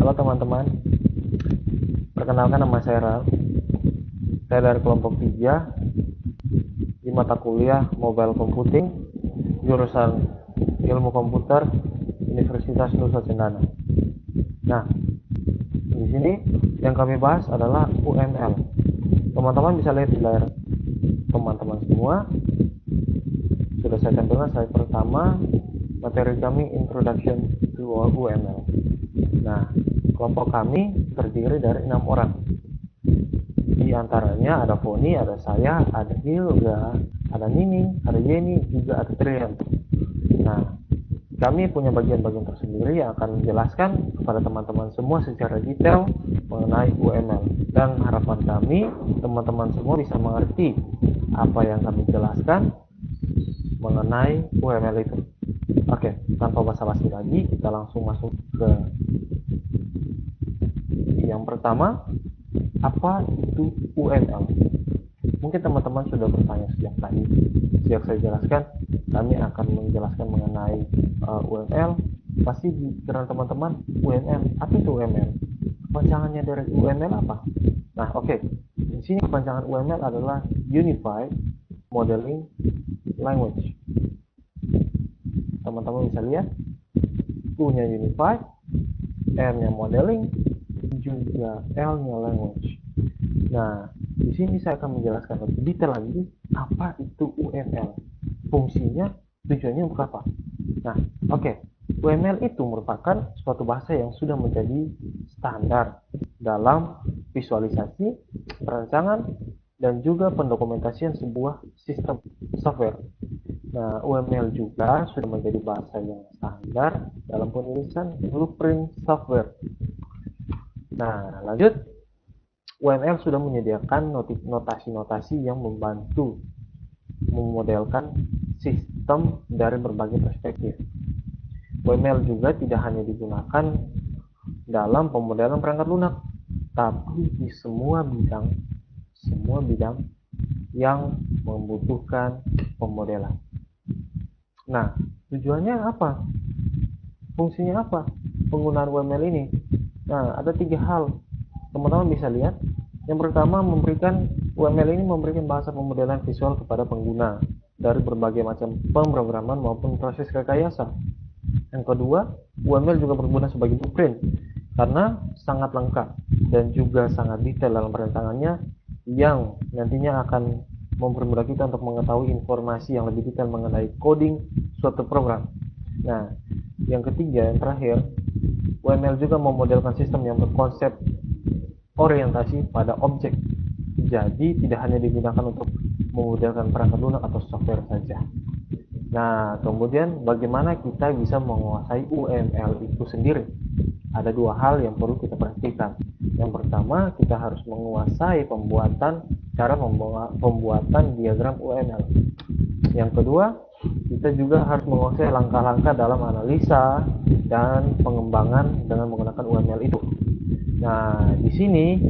Halo teman-teman, perkenalkan nama saya Ral. Saya dari kelompok 3 di mata kuliah Mobile Computing, jurusan Ilmu Komputer, Universitas Nusa Cendana. Nah, di sini yang kami bahas adalah UML. Teman-teman bisa lihat di layar teman-teman semua. Sudah saya cantumkan slide pertama, materi kami Introduction to UML. Nah, kelompok kami terdiri dari 6 orang. Di antaranya ada Foni, ada saya, ada Hilda, ada Nining, ada Yeni, juga ada Trian. Nah, kami punya bagian-bagian tersendiri yang akan menjelaskan kepada teman-teman semua secara detail mengenai UML. Dan harapan kami, teman-teman semua bisa mengerti apa yang kami jelaskan mengenai UML itu. Oke, tanpa basa-basi lagi, kita langsung masuk ke yang pertama. Apa itu UML? Mungkin teman-teman sudah bertanya sejak tadi. Sejak saya jelaskan, kami akan menjelaskan mengenai UML. Pasti di pikiran teman-teman, UML. Apa itu UML? Kepanjangannya dari UML apa? Nah, oke. Di sini kepanjangan UML adalah Unified Modeling Language. Teman-teman bisa lihat, U-nya Unified, R-nya Modeling, juga L-nya Language. Nah, di sini saya akan menjelaskan lebih detail lagi apa itu UML, fungsinya, tujuannya untuk apa. Nah, oke. UML itu merupakan suatu bahasa yang sudah menjadi standar dalam visualisasi, perancangan, dan juga pendokumentasian sebuah sistem software. Nah, UML juga sudah menjadi bahasa yang standar dalam penulisan blueprint software. Nah, lanjut. UML sudah menyediakan notasi-notasi yang membantu memodelkan sistem dari berbagai perspektif. UML juga tidak hanya digunakan dalam pemodelan perangkat lunak, tapi di semua bidang yang membutuhkan pemodelan. Nah, tujuannya apa? Fungsinya apa penggunaan UML ini? Nah, ada 3 hal. Teman-teman bisa lihat. Yang pertama, UML ini memberikan bahasa pemodelan visual kepada pengguna dari berbagai macam pemrograman maupun proses rekayasa. Yang kedua, UML juga berguna sebagai blueprint karena sangat lengkap dan juga sangat detail dalam perancangannya yang nantinya akan mempermudah kita untuk mengetahui informasi yang lebih detail mengenai coding suatu program. Nah, yang ketiga, yang terakhir, UML juga memodelkan sistem yang berkonsep orientasi pada objek. Jadi tidak hanya digunakan untuk memodelkan perangkat lunak atau software saja. Nah, kemudian bagaimana kita bisa menguasai UML itu sendiri? Ada 2 hal yang perlu kita perhatikan. Yang pertama, kita harus menguasai cara pembuatan diagram UML. Yang kedua, kita juga harus menguasai langkah-langkah dalam analisa dan pengembangan dengan menggunakan UML itu. Nah, di sini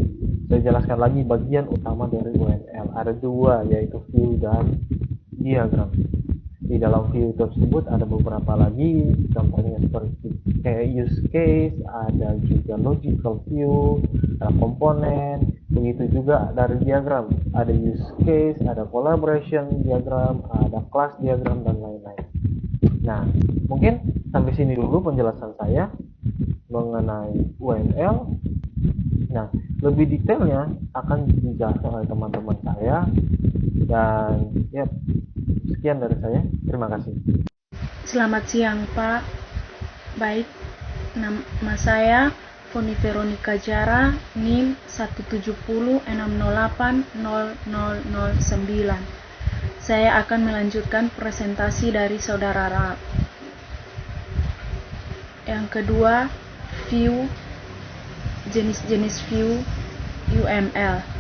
saya jelaskan lagi bagian utama dari UML. Ada 2, yaitu view dan diagram. Di dalam view tersebut ada beberapa lagi, contohnya seperti kayak use case, ada juga logical view, ada komponen, begitu juga dari diagram. Ada use case, ada collaboration diagram, ada class diagram, dan lain-lain. Nah, mungkin sampai sini dulu penjelasan saya mengenai UML. Nah, lebih detailnya akan dijelaskan oleh teman-teman saya. Dan ya, sekian dari saya. Terima kasih. Selamat siang, Pak. Baik, nama saya Foni Veronica Jara, NIM 17060800009. Saya akan melanjutkan presentasi dari Saudara Rap. Yang kedua, jenis-jenis view UML.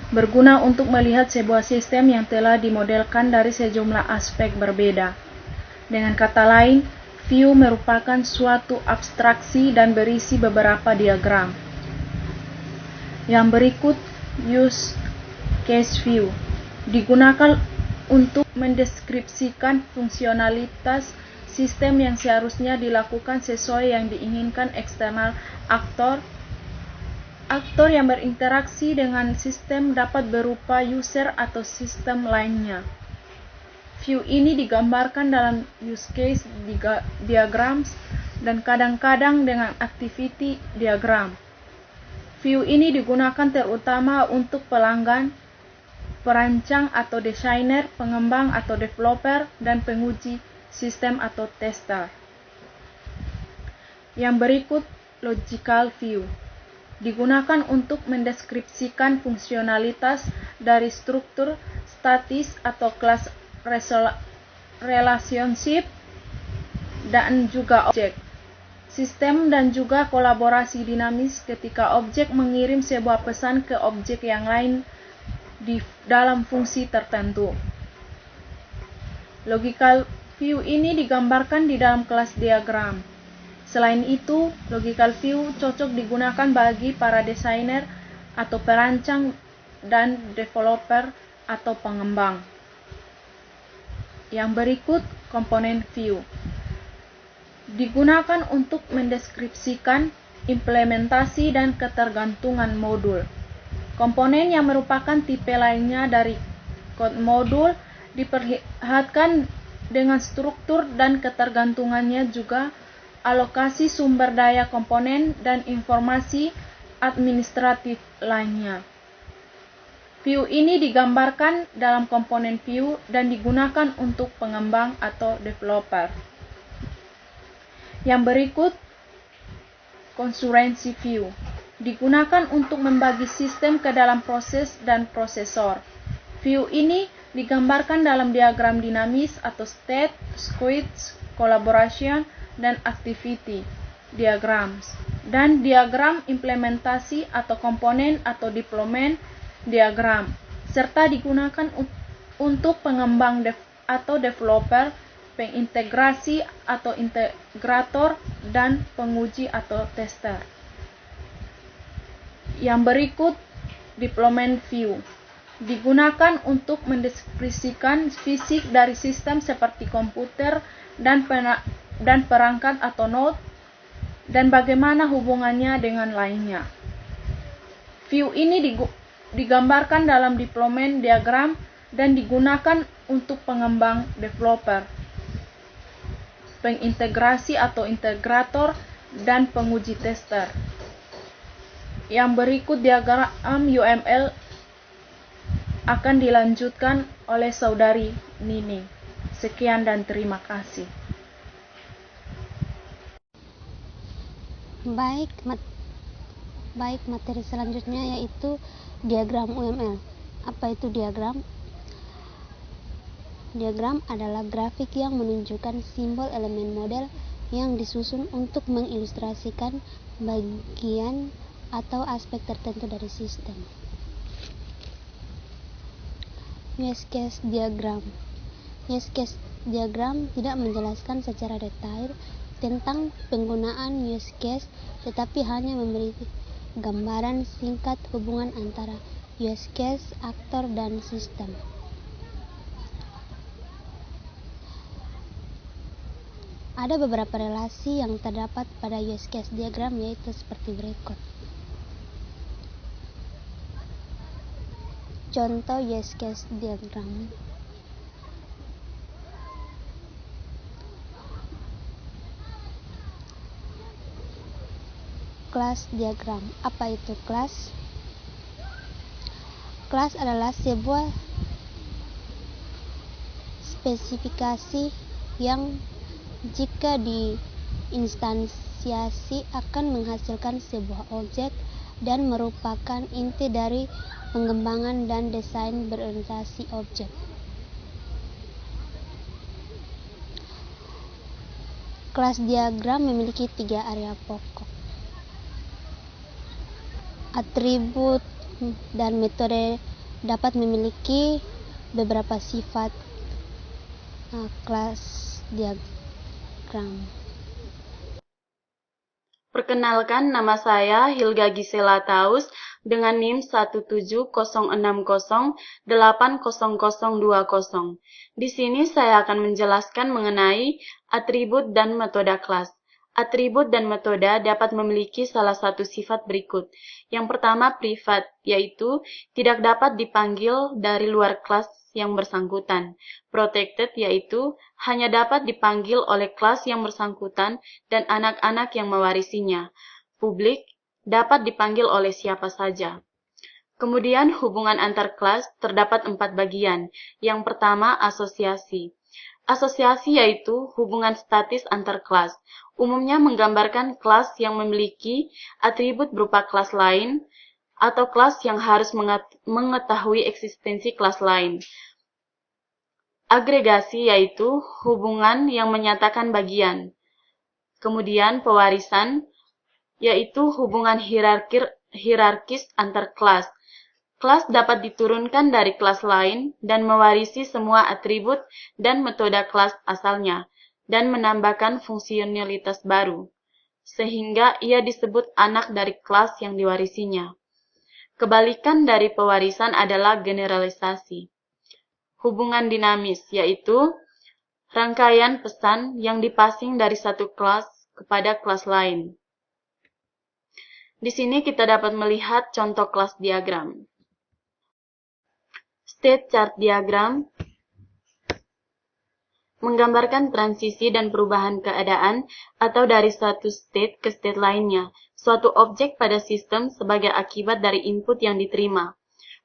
Berguna untuk melihat sebuah sistem yang telah dimodelkan dari sejumlah aspek berbeda. Dengan kata lain, view merupakan suatu abstraksi dan berisi beberapa diagram. Yang berikut, use case view digunakan untuk mendeskripsikan fungsionalitas sistem yang seharusnya dilakukan sesuai yang diinginkan eksternal aktor. Aktor yang berinteraksi dengan sistem dapat berupa user atau sistem lainnya. View ini digambarkan dalam use case diagrams dan kadang-kadang dengan activity diagram. View ini digunakan terutama untuk pelanggan, perancang atau desainer, pengembang atau developer, dan penguji sistem atau tester. Yang berikut logical view. Digunakan untuk mendeskripsikan fungsionalitas dari struktur statis atau kelas relationship dan juga objek sistem dan juga kolaborasi dinamis ketika objek mengirim sebuah pesan ke objek yang lain di dalam fungsi tertentu. Logical view ini digambarkan di dalam kelas diagram. Selain itu, logical view cocok digunakan bagi para desainer atau perancang dan developer atau pengembang. Yang berikut komponen view. Digunakan untuk mendeskripsikan implementasi dan ketergantungan modul. Komponen yang merupakan tipe lainnya dari kode modul diperlihatkan dengan struktur dan ketergantungannya juga alokasi sumber daya komponen dan informasi administratif lainnya. View ini digambarkan dalam komponen view dan digunakan untuk pengembang atau developer. Yang berikut concurrency view. Digunakan untuk membagi sistem ke dalam proses dan prosesor. View ini digambarkan dalam diagram dinamis atau state, squads, collaboration, dan activity diagrams, dan diagram implementasi atau komponen atau deployment diagram, serta digunakan untuk pengembang atau developer, pengintegrasi atau integrator, dan penguji atau tester. Yang berikut deployment view. Digunakan untuk mendeskripsikan fisik dari sistem seperti komputer dan perangkat atau node, dan bagaimana hubungannya dengan lainnya. View ini digambarkan dalam deployment diagram dan digunakan untuk pengembang developer, pengintegrasi atau integrator, dan penguji tester. Yang berikut diagram UML akan dilanjutkan oleh Saudari Nining. Sekian dan terima kasih. Baik, materi selanjutnya yaitu diagram UML. Apa itu diagram? Diagram adalah grafik yang menunjukkan simbol elemen model yang disusun untuk mengilustrasikan bagian atau aspek tertentu dari sistem. Use case diagram. Use case diagram tidak menjelaskan secara detail tentang penggunaan use case, tetapi hanya memberi gambaran singkat hubungan antara use case, aktor, dan sistem. Ada beberapa relasi yang terdapat pada use case diagram, yaitu seperti berikut. Contoh use case diagram. Kelas diagram. Apa itu kelas? Kelas adalah sebuah spesifikasi yang jika diinstansiasi akan menghasilkan sebuah objek dan merupakan inti dari pengembangan dan desain berorientasi objek. Kelas diagram memiliki 3 area pokok: atribut dan metode dapat memiliki beberapa sifat kelas diagram. Perkenalkan, nama saya Hilga Gisela Taus, dengan NIM 170608020. Di sini saya akan menjelaskan mengenai atribut dan metode kelas. Atribut dan metode dapat memiliki salah satu sifat berikut. Yang pertama, privat, yaitu tidak dapat dipanggil dari luar kelas yang bersangkutan. Protected, yaitu hanya dapat dipanggil oleh kelas yang bersangkutan dan anak-anak yang mewarisinya. Publik, dapat dipanggil oleh siapa saja. Kemudian hubungan antar kelas terdapat 4 bagian. Yang pertama, asosiasi. Asosiasi yaitu hubungan statis antar kelas. Umumnya menggambarkan kelas yang memiliki atribut berupa kelas lain atau kelas yang harus mengetahui eksistensi kelas lain. Agregasi yaitu hubungan yang menyatakan bagian. Kemudian pewarisan yaitu hubungan hierarkis antar kelas. Kelas dapat diturunkan dari kelas lain dan mewarisi semua atribut dan metode kelas asalnya, dan menambahkan fungsionalitas baru, sehingga ia disebut anak dari kelas yang diwarisinya. Kebalikan dari pewarisan adalah generalisasi. Hubungan dinamis, yaitu rangkaian pesan yang dipasing dari satu kelas kepada kelas lain. Di sini kita dapat melihat contoh kelas diagram. State chart diagram menggambarkan transisi dan perubahan keadaan atau dari satu state ke state lainnya, suatu objek pada sistem sebagai akibat dari input yang diterima.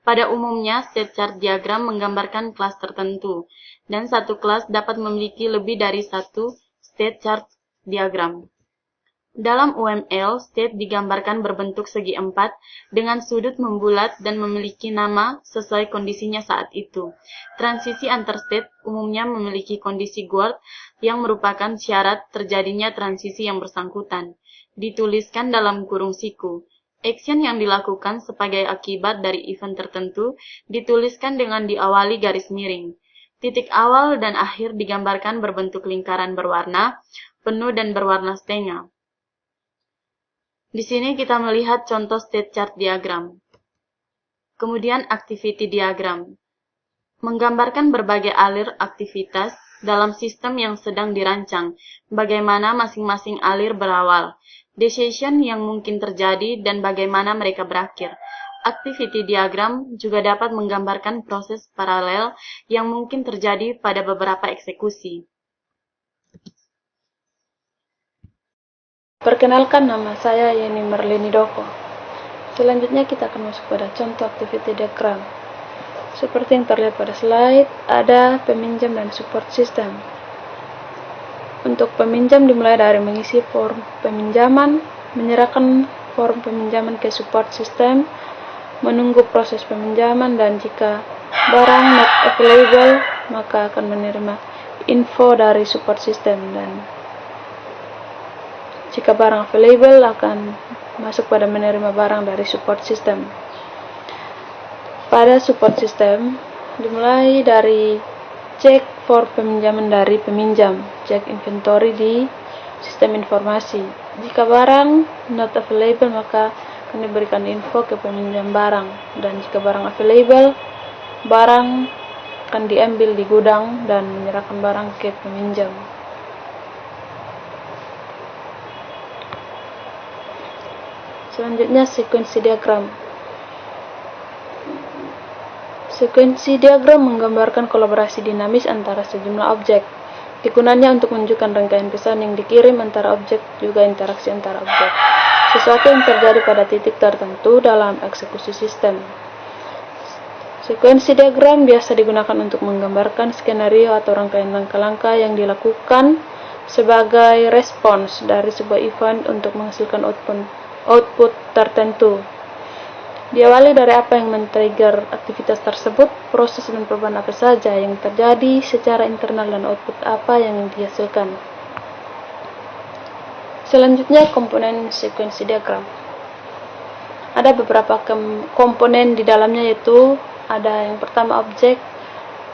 Pada umumnya, state chart diagram menggambarkan kelas tertentu, dan satu kelas dapat memiliki lebih dari satu state chart diagram. Dalam UML, state digambarkan berbentuk segi empat dengan sudut membulat dan memiliki nama sesuai kondisinya saat itu. Transisi antar state umumnya memiliki kondisi guard yang merupakan syarat terjadinya transisi yang bersangkutan. Dituliskan dalam kurung siku. Action yang dilakukan sebagai akibat dari event tertentu dituliskan dengan diawali garis miring. Titik awal dan akhir digambarkan berbentuk lingkaran berwarna penuh dan berwarna setengah. Di sini kita melihat contoh state chart diagram. Kemudian activity diagram. Menggambarkan berbagai alir aktivitas dalam sistem yang sedang dirancang, bagaimana masing-masing alir berawal, decision yang mungkin terjadi, dan bagaimana mereka berakhir. Activity diagram juga dapat menggambarkan proses paralel yang mungkin terjadi pada beberapa eksekusi. Perkenalkan, nama saya Yeni Merlini Doko. Selanjutnya kita akan masuk pada contoh activity diagram. Seperti yang terlihat pada slide, ada peminjam dan support system. Untuk peminjam dimulai dari mengisi form peminjaman, menyerahkan form peminjaman ke support system, menunggu proses peminjaman, dan jika barang not available, maka akan menerima info dari support system, dan jika barang available akan masuk pada menerima barang dari support system. Pada support system dimulai dari cek for peminjaman dari peminjam, cek inventory di sistem informasi. Jika barang not available, maka akan diberikan info ke peminjam barang, dan jika barang available, barang akan diambil di gudang dan menyerahkan barang ke peminjam. Selanjutnya, sekuensi diagram. Sekuensi diagram menggambarkan kolaborasi dinamis antara sejumlah objek. Digunakannya untuk menunjukkan rangkaian pesan yang dikirim antara objek, juga interaksi antara objek. Sesuatu yang terjadi pada titik tertentu dalam eksekusi sistem. Sekuensi diagram biasa digunakan untuk menggambarkan skenario atau rangkaian langkah-langkah yang dilakukan sebagai respons dari sebuah event untuk menghasilkan output tertentu. Diawali dari apa yang men-trigger aktivitas tersebut, proses dan perubahan apa saja yang terjadi secara internal, dan output apa yang dihasilkan. Selanjutnya, komponen sekuensi diagram. Ada beberapa komponen di dalamnya, yaitu ada yang pertama objek.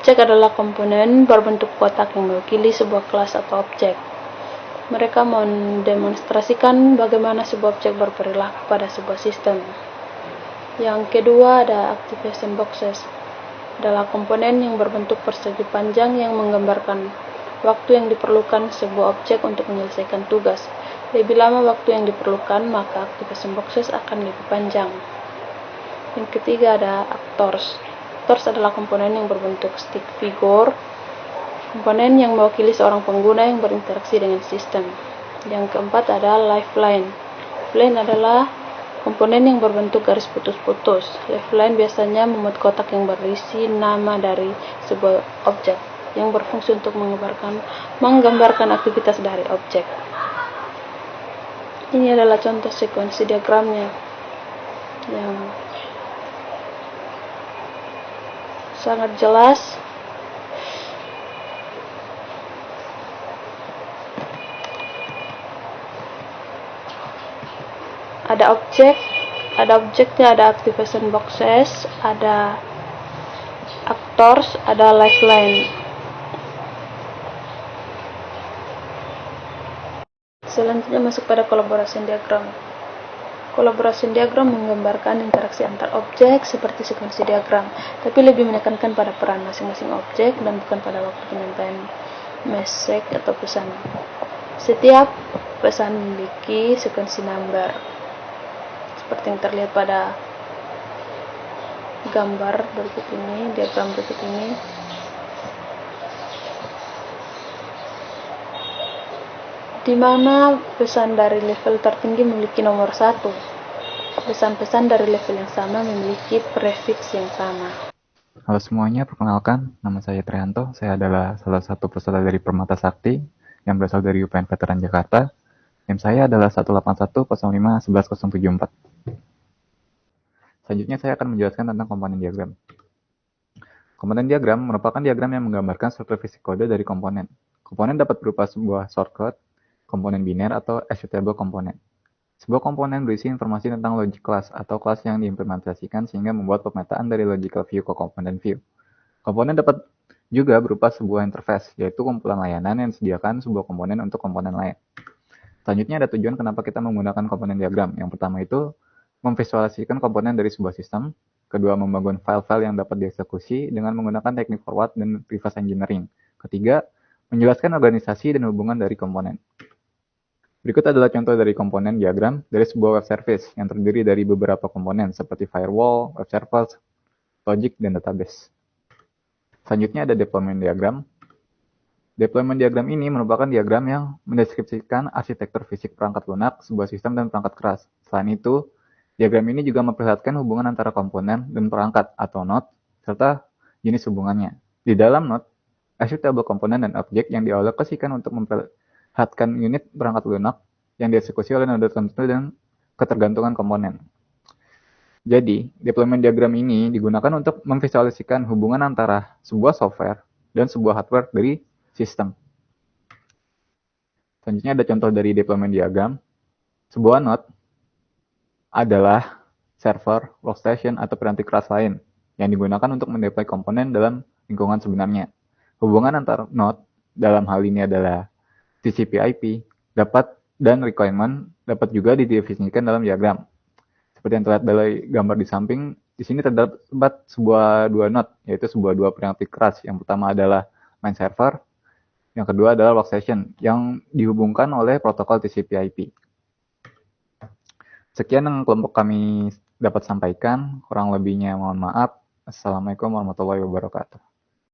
Objek adalah komponen berbentuk kotak yang mewakili sebuah kelas atau objek. Mereka mendemonstrasikan bagaimana sebuah objek berperilaku pada sebuah sistem. Yang kedua ada activation boxes, adalah komponen yang berbentuk persegi panjang yang menggambarkan waktu yang diperlukan sebuah objek untuk menyelesaikan tugas. Lebih lama waktu yang diperlukan, maka activation boxes akan lebih panjang. Yang ketiga ada actors. Actors adalah komponen yang berbentuk stick figure, komponen yang mewakili seorang pengguna yang berinteraksi dengan sistem. Yang keempat ada lifeline. Lifeline adalah komponen yang berbentuk garis putus-putus. Lifeline biasanya memuat kotak yang berisi nama dari sebuah objek yang berfungsi untuk menggambarkan aktivitas dari objek. Ini adalah contoh sekuensi diagramnya yang sangat jelas. Ada objeknya, ada activation boxes, ada actors, ada lifeline. Selanjutnya masuk pada collaboration diagram. Collaboration diagram menggambarkan interaksi antar objek seperti sekuensi diagram, tapi lebih menekankan pada peran masing-masing objek dan bukan pada waktu penyampaian message atau pesan. Setiap pesan memiliki sekuensi number, seperti yang terlihat pada gambar berikut ini, diagram berikut ini. Di mana pesan dari level tertinggi memiliki nomor 1. Pesan-pesan dari level yang sama memiliki prefix yang sama. Halo semuanya, perkenalkan, nama saya Trianto. Saya adalah salah satu peserta dari Permata Sakti yang berasal dari UPN Veteran Jakarta. NIM saya adalah 18105111074. Selanjutnya saya akan menjelaskan tentang komponen diagram. Komponen diagram merupakan diagram yang menggambarkan struktur fisik kode dari komponen. Komponen dapat berupa sebuah shortcode, komponen biner, atau executable komponen. Sebuah komponen berisi informasi tentang logic class atau kelas yang diimplementasikan sehingga membuat pemetaan dari logical view ke komponen view. Komponen dapat juga berupa sebuah interface, yaitu kumpulan layanan yang disediakan sebuah komponen untuk komponen lain. Selanjutnya ada tujuan kenapa kita menggunakan komponen diagram. Yang pertama itu memvisualisasikan komponen dari sebuah sistem. Kedua, membangun file-file yang dapat dieksekusi dengan menggunakan teknik forward dan reverse engineering. Ketiga, menjelaskan organisasi dan hubungan dari komponen. Berikut adalah contoh dari komponen diagram dari sebuah web service yang terdiri dari beberapa komponen seperti firewall, web service, logic, dan database. Selanjutnya ada deployment diagram. Deployment diagram ini merupakan diagram yang mendeskripsikan arsitektur fisik perangkat lunak, sebuah sistem, dan perangkat keras. Selain itu, diagram ini juga memperlihatkan hubungan antara komponen dan perangkat atau node, serta jenis hubungannya. Di dalam node, executable komponen dan objek yang dialokasikan untuk memperlihatkan unit perangkat lunak yang dieksekusi oleh node tertentu dan ketergantungan komponen. Jadi, deployment diagram ini digunakan untuk memvisualisasikan hubungan antara sebuah software dan sebuah hardware dari sistem. Selanjutnya ada contoh dari deployment diagram. Sebuah node adalah server, workstation, atau peranti keras lain yang digunakan untuk mendeploy komponen dalam lingkungan sebenarnya. Hubungan antar node dalam hal ini adalah TCP/IP dan requirement dapat juga didefinisikan dalam diagram. Seperti yang terlihat dari gambar di samping, di sini terdapat dua node, yaitu dua peranti keras. Yang pertama adalah main server, yang kedua adalah workstation yang dihubungkan oleh protokol TCP/IP. Sekian yang kelompok kami dapat sampaikan, kurang lebihnya mohon maaf. Assalamualaikum warahmatullahi wabarakatuh.